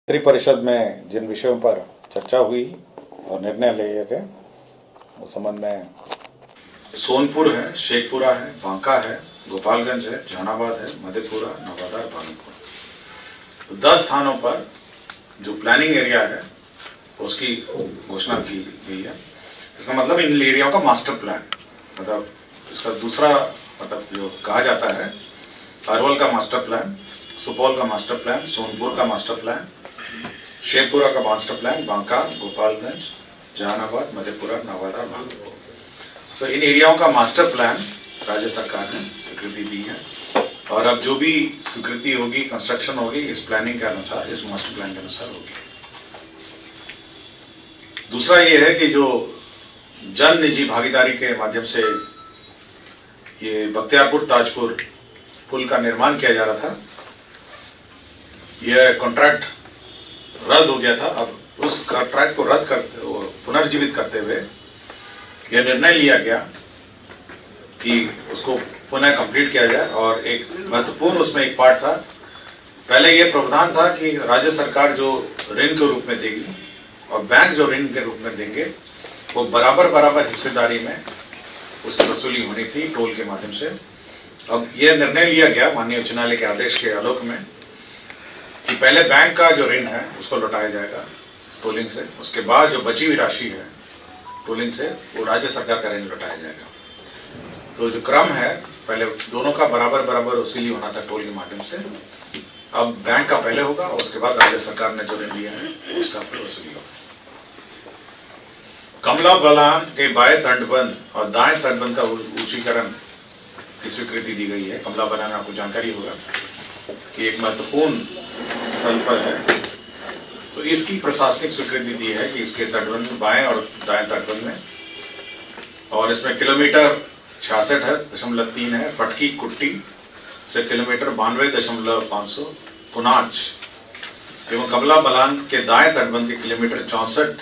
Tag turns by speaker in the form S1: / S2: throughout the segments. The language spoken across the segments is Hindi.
S1: मंत्रि परिषद में जिन विषयों पर चर्चा हुई और निर्णय लिए गए उस संबंध में
S2: सोनपुर है, शेखपुरा है, बांका है, गोपालगंज है, जहानाबाद है, मधेपुरा, नवादा और भागलपुर। 10 स्थानों पर जो प्लानिंग एरिया है उसकी घोषणा की गई है। इसका मतलब इन एरियाओं का मास्टर प्लान, मतलब इसका दूसरा मतलब जो कहा जाता है, अरवल का मास्टर प्लान, सुपौल का मास्टर प्लान, सोनपुर का मास्टर प्लान, शेखपुरा का मास्टर प्लान, बांका, गोपालगंज, जहानाबाद, मधेपुरा, नवादा, भागलपुर। सो इन एरियाओं का मास्टर प्लान राज्य सरकार ने स्वीकृति दी है और अब जो भी स्वीकृति होगी, कंस्ट्रक्शन होगी, इस प्लानिंग के अनुसार, इस मास्टर प्लान के अनुसार होगी। दूसरा ये है कि जो जन निजी भागीदारी के माध्यम से ये बख्तियारपुर ताजपुर पुल का निर्माण किया जा रहा था, यह कॉन्ट्रैक्ट रद्द हो गया था। अब उस कॉन्ट्रैक्ट को रद्द करते पुनर्जीवित करते हुए यह निर्णय लिया गया कि उसको पुनः कंप्लीट किया जाए। और एक महत्वपूर्ण उसमें एक पार्ट था, पहले यह प्रावधान था कि राज्य सरकार जो ऋण के रूप में देगी और बैंक जो ऋण के रूप में देंगे वो बराबर हिस्सेदारी में उसकी वसूली होनी थी टोल के माध्यम से। अब यह निर्णय लिया गया माननीय उच्च न्यायालय के आदेश के आलोक में कि पहले बैंक का जो ऋण है उसको लौटाया जाएगा टोलिंग से, उसके बाद जो बची हुई राशि है टोलिंग से वो राज्य सरकार का ऋण लौटाया जाएगा। तो जो क्रम है, पहले दोनों का बराबर वसूली होना था टोल के माध्यम से, अब बैंक का पहले होगा और उसके बाद राज्य सरकार ने जो ऋण लिया है उसका फिर वसूली होगा। कमला बलान के बाएं तटबंध और दाएं तटबंध का ऊंचीकरण की स्वीकृति दी गई है। कमला बलान आपको जानकारी होगा कि एक महत्वपूर्ण स्थल पर है, तो इसकी प्रशासनिक स्वीकृति दी है कि इसके तटबंध बाएं और दाएं तटबंध में, और इसमें किलोमीटर 66.3 है फटकी कुट्टी से किलोमीटर 92.500 पुनाच एवं कमला बलान के दाएं तटबंध के किलोमीटर 64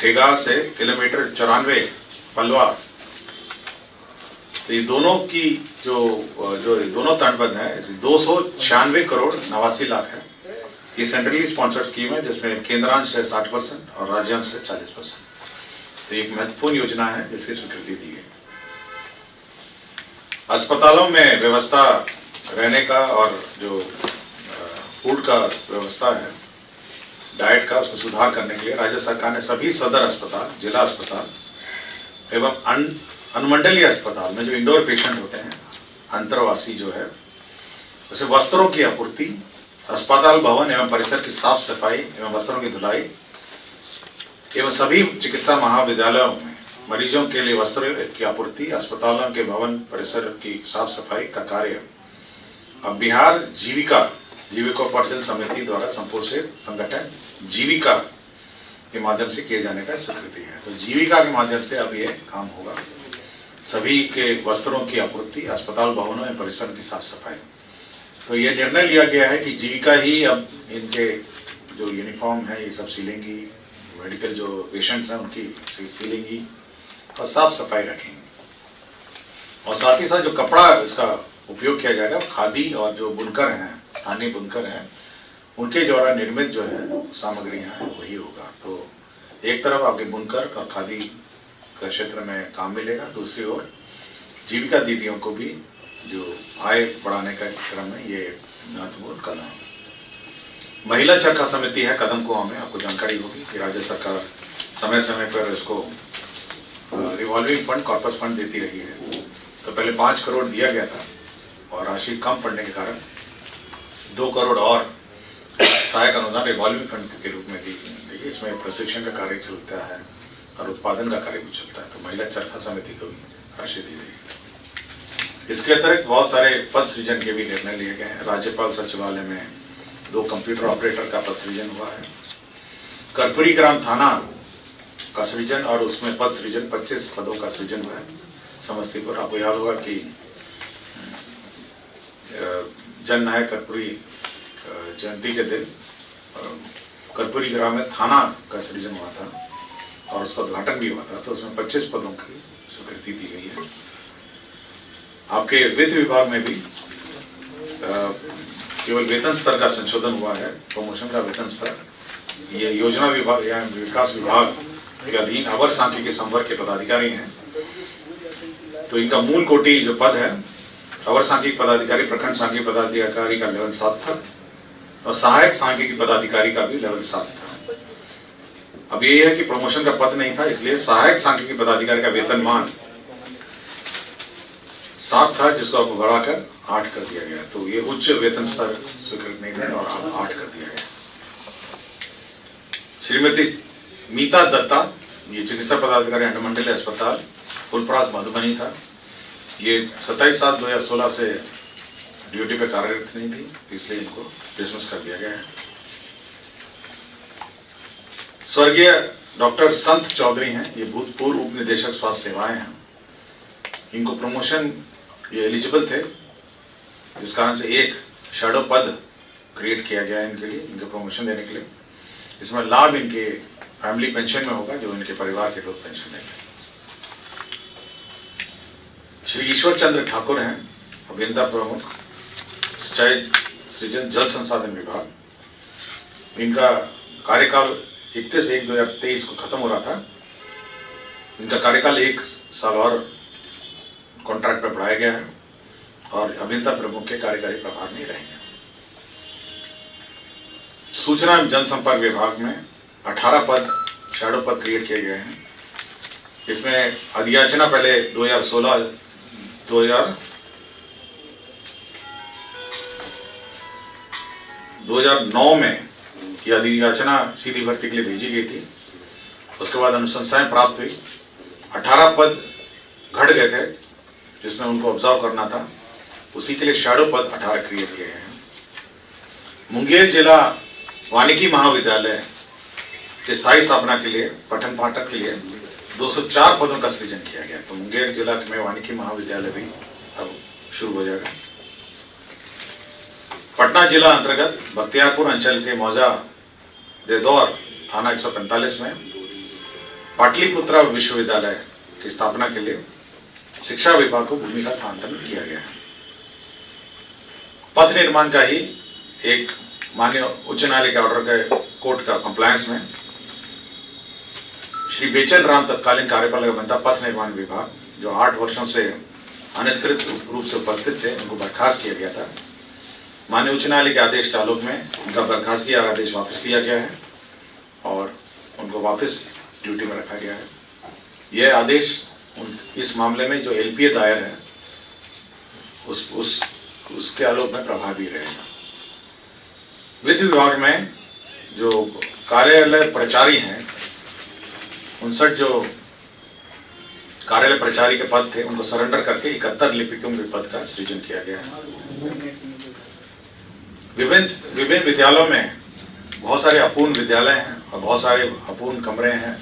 S2: ठेगा से किलोमीटर 94 पलवा। तो ये दोनों की जो दोनों तटबंध है 296 करोड़ 89 लाख है। ये सेंट्रली स्पॉन्सर्ड स्कीम है जिसमें केंद्रांश है 60% और राज्यांश है 40%। तो एक महत्वपूर्ण योजना है जिसकी स्वीकृति दी गई। अस्पतालों में व्यवस्था रहने का और जो फूड का व्यवस्था है, डाइट का, उसको सुधार करने के लिए राज्य सरकार ने सभी सदर अस्पताल, जिला अस्पताल एवं अनुमंडलीय अस्पताल में जो इंडोर पेशेंट होते हैं, अंतरवासी जो है, उसे वस्त्रों की आपूर्ति, अस्पताल भवन एवं परिसर की साफ सफाई एवं वस्त्रों की धुलाई एवं सभी चिकित्सा महाविद्यालयों में मरीजों के लिए वस्त्रों की आपूर्ति, अस्पतालों के भवन परिसर की साफ सफाई का कार्य अब बिहार जीविकोपार्जन समिति द्वारा संपोषित संगठन जीविका के माध्यम से किए जाने का स्वीकृति है। तो जीविका के माध्यम से अब ये काम होगा, सभी के वस्त्रों की आपूर्ति, अस्पताल भवनों एवं परिसर की साफ सफाई। तो ये निर्णय लिया गया है कि जीविका ही अब इनके जो यूनिफॉर्म है ये सब सिलेंगी, मेडिकल जो पेशेंट्स हैं उनकी सिलेंगी और साफ सफाई रखेंगे। और साथ ही साथ जो कपड़ा इसका उपयोग किया जाएगा, खादी और जो बुनकर हैं, स्थानीय बुनकर हैं, उनके द्वारा निर्मित जो है सामग्रियां हैं वही होगा। तो एक तरफ आपके बुनकर और खादी का क्षेत्र में काम मिलेगा, दूसरी ओर जीविका दीदियों को भी जो आय बढ़ाने का क्रम में ये महत्वपूर्ण कदम है। महिला चरखा समिति है कदम कुआं में, आपको जानकारी होगी कि राज्य सरकार समय समय पर इसको रिवॉल्विंग फंड, कॉर्पस फंड देती रही है। तो पहले 5 करोड़ दिया गया था और राशि कम पड़ने के कारण 2 करोड़ और सहायक अनुदान रिवॉल्विंग फंड के रूप में दी गई। इसमें प्रशिक्षण का कार्य चलता है और उत्पादन का कार्य भी चलता है। तो महिला चरखा समिति को भी राशि दी गई। इसके अतिरिक्त बहुत सारे पद सृजन के भी निर्णय लिए गए हैं। राज्यपाल सचिवालय में 2 कंप्यूटर ऑपरेटर का पद सृजन हुआ है। कर्पूरी ग्राम थाना का सृजन और उसमें पद सृजन 25 पदों का सृजन हुआ है समस्तीपुर। आपको याद होगा कि जन नायक कर्पूरी जयंती के दिन कर्पूरी ग्राम में थाना का सृजन हुआ था और उसका उद्घाटन भी हुआ था। तो उसमें 25 पदों की स्वीकृति दी गई है। आपके वित्त विभाग में भी केवल वेतन स्तर का संशोधन हुआ है, प्रमोशन का वेतन स्तर। ये योजना विभाग या विकास विभाग के अधीन अवर सांख्यिकी संवर्ग के पदाधिकारी हैं, तो इनका मूल कोटि जो पद है अवर सांख्यिकी पदाधिकारी, प्रखंड सांख्यिकी पदाधिकारी का लेवल 7 था और सहायक सांख्यिकी पदाधिकारी का भी लेवल 7 था। अब ये है कि प्रमोशन का पद नहीं था, इसलिए सहायक सांख्यिकी पदाधिकारी का वेतनमान 7 था, जिसको अब बढ़ाकर 8 कर दिया गया। तो ये उच्च वेतन स्तर स्वीकृत नहीं था और अब 8 कर दिया गया। श्रीमती मीता दत्ता, ये चिकित्सा पदाधिकारी अंडमंडल अस्पताल फुलपरास मधुबनी था। ये 27/7/2016 से ड्यूटी पे कार्यरत नहीं थी, इसलिए इनको डिसमिस कर दिया गया है। स्वर्गीय डॉक्टर संत चौधरी हैं, ये भूतपूर्व उप निदेशक स्वास्थ्य सेवाएं हैं। इनको प्रमोशन ये एलिजिबल थे, जिस कारण से एक शैडो पद क्रिएट किया गया है इनके लिए, इनके प्रमोशन देने के लिए। इसमें लाभ इनके फैमिली पेंशन में होगा, जो इनके परिवार के लोग पेंशन लेंगे। श्री ईश्वर चंद्र ठाकुर हैं, अभियंता प्रमुख, सिंचाई सृजन जल संसाधन विभाग। इनका कार्यकाल 31/1/2023 को खत्म हो रहा था। इनका कार्यकाल 1 साल और कॉन्ट्रैक्ट पर बढ़ाया गया है और अभियंता प्रमुख के कार्यकारी प्रभार नहीं रहेंगे। सूचना एवं जनसंपर्क विभाग में 18 पद शैडो पद क्रिएट किए गए हैं। इसमें अधियाचना पहले 2009 में यह अधियाचना सीधी भर्ती के लिए भेजी गई थी। उसके बाद अनुशंसाएं प्राप्त हुई, 18 पद घट गए थे जिसमें उनको ऑब्जर्व करना था, उसी के लिए शैडो पद 18 क्रिएट किए हैं। मुंगेर जिला वानिकी महाविद्यालय की स्थायी स्थापना के लिए पठन पाठक के लिए 204 पदों का सृजन किया गया। तो मुंगेर जिला में वानिकी महाविद्यालय भी अब शुरू हो जाएगा। पटना जिला अंतर्गत बख्तियारपुर अंचल के मौजा देदौर थाना 145 में पाटलिपुत्रा विश्वविद्यालय की स्थापना के लिए शिक्षा विभाग को भूमि का स्थानांतरण किया गया है। पथ निर्माण का ही एक माननीय उच्च न्यायालय के ऑर्डर के कोर्ट का कंप्लायंस में श्री बेचन राम तत्कालीन कार्यपालक अभियंता पथ निर्माण विभाग, जो 8 वर्षों से अनधिकृत रूप से उपस्थित थे, उनको बर्खास्त किया गया था। माननीय उच्च न्यायालय के आदेश के आलोक में उनका बर्खास्तगी का आदेश वापस लिया गया है और उनको वापस ड्यूटी में रखा गया है। यह आदेश इस मामले में जो एलपीए दायर है उसके आलोक में प्रभावी रहेगा। वित्त विभाग में जो कार्यालय प्रचारी हैं, 59 जो कार्यालय प्रचारी के पद थे उनको सरेंडर करके 71 लिपिकों के पद का सृजन किया गया है। विभिन्न विद्यालयों में बहुत सारे अपूर्ण विद्यालय हैं और बहुत सारे अपूर्ण कमरे हैं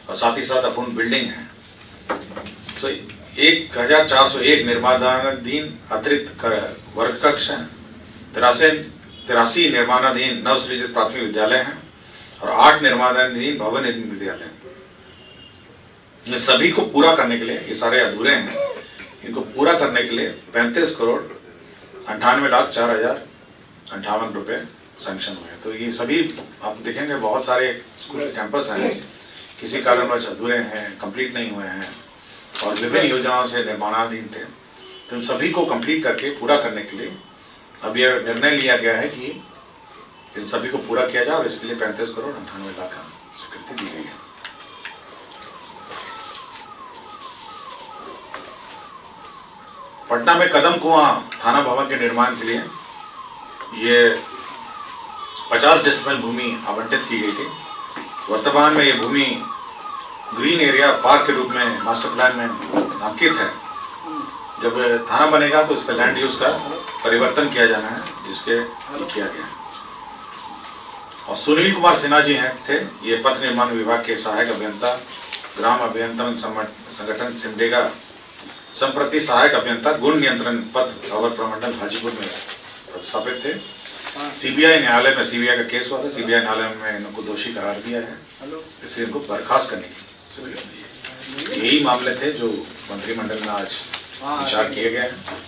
S2: और साथ ही साथ अपूर्ण बिल्डिंग हैं। तो 1401 निर्माणाधीन अतिरिक्त वर्ग कक्ष हैं, 83 निर्माणाधीन नवसृजित प्राथमिक विद्यालय हैं और 8 निर्माणाधीन भवन विद्यालय हैं। इन सभी को पूरा करने के लिए, ये सारे अधूरे हैं, इनको पूरा करने के लिए 35,98,04,058 रुपए सैंक्शन हुए। तो ये सभी आप देखेंगे बहुत सारे स्कूल के कैंपस हैं, किसी कारणवश अधूरे हैं, कंप्लीट नहीं हुए हैं और विभिन्न योजनाओं से निर्माणाधीन थे। तो इन सभी को कंप्लीट करके पूरा करने के लिए अब यह निर्णय लिया गया है कि इन सभी को पूरा किया जाए और इसके लिए 35,98,00,000 का स्वीकृति दी गई है। पटना में कदम कुआं थाना भवन के निर्माण के लिए ये 50 डेसिमल भूमि आवंटित की गई थी। वर्तमान में ये भूमि ग्रीन एरिया पार्क के रूप में मास्टर प्लान में नामांकित है। जब थाना बनेगा तो इसका लैंड यूज का परिवर्तन किया जाना है, जिसके किया गया। और सुनील कुमार सिन्हा जी थे, ये पथ निर्माण विभाग के सहायक अभियंता, ग्राम अभियंत्रण संगठन सिमडेगा, संप्रति सहायक अभियंता, गुण नियंत्रण पथ अवर प्रमंडल हाजीपुर में स्थापित थे। सीबीआई न्यायालय में सीबीआई का केस हुआ था, सीबीआई न्यायालय में इनको दोषी करार दिया है, इसलिए इनको बर्खास्त करने की स्वीकृति दी है। यही मामले थे जो मंत्रिमंडल में आज विचार किए गए हैं।